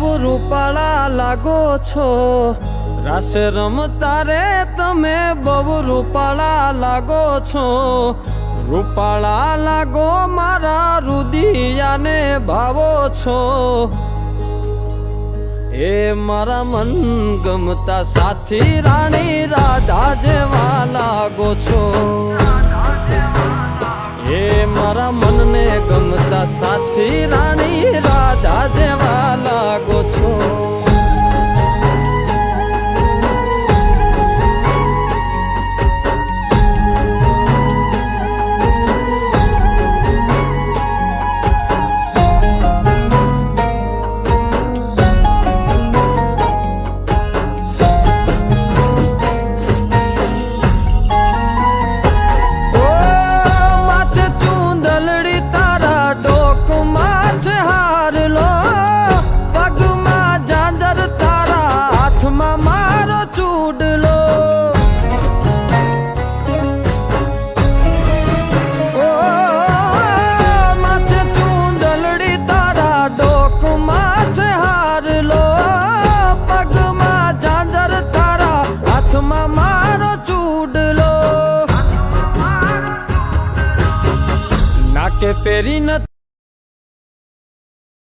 બહુ રૂપાળા લાગો છો, રાસ રમતા રે તમે બહુ રૂપાળા લાગો છો, રૂપાળા લાગો મારા રુદિયાને ભાવો છો, એ મારા મન ગમતા સાથી રાણી રાધા જેવા લાગો છો, એ મારા મનને ગમતા સાથી રાણી રાધા જેવા લાગો છો. કે પેરી ન